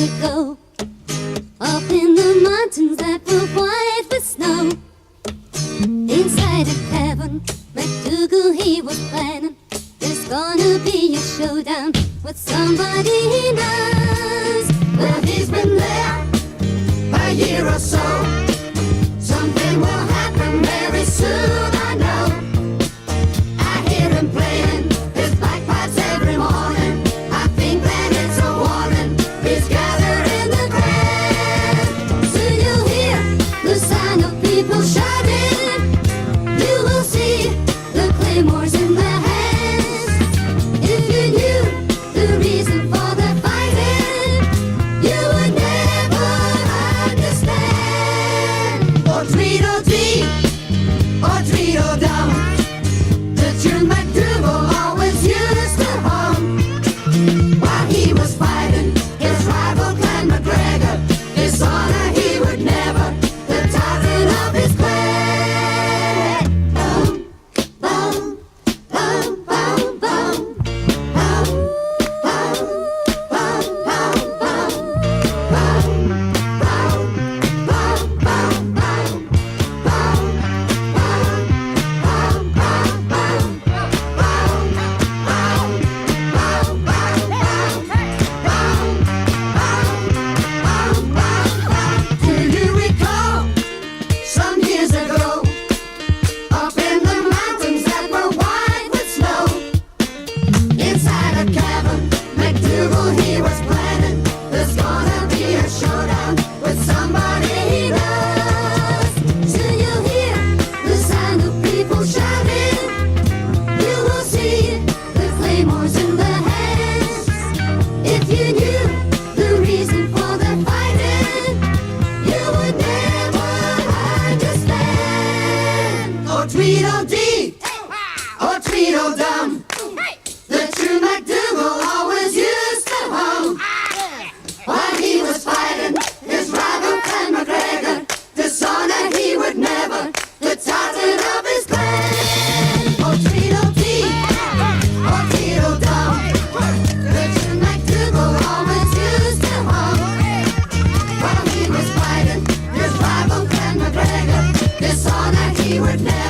ago, up in the mountains that were white with snow. Inside a cabin, MacDougal he was planning. There's gonna be a showdown with somebody he knows. Well, he's been there a year or so. Something will happen very soon, I know. I hear him playing his bagpipes every morning. I think that it's a warning. He's gathered in the crowd. Soon you'll hear the sound of people shouting. You will see the claymores in their hands. If you knew the reason for the fighting, you would never understand. Or Tweedledee, or Tweedledum, the tune MacDougal always used to hum. While he was fighting his rival Clan MacGregor, dishonor he would never, the titan of his clan. Bum, bum, bum, bum, bum. Bum, bum, bum, bum, bum. Bum, bum, bum, bum, bum. Bum, bum, bum, bum, bum. Bum, bum, bum, bum, bum. Do you recall some years ago, up in the mountains that were white with snow? Inside a cabin, MacDougal he was planning. There's gonna be a showdown with somebody he knows. Soon you'll hear the sound of people shouting. You will see the claymores in their hands. If you knew the reason for the fighting, you would never understand. Or Tweedledee, or Tweedledum, the true MacDougal always used to hum. While he was fighting his rival Clan MacGregor, dishonor he would never, the titan of his clan. Or Tweedledee, or Tweedledum, the true MacDougal always used to hum. While he was fighting his rival Clan MacGregor, dishonor he would never.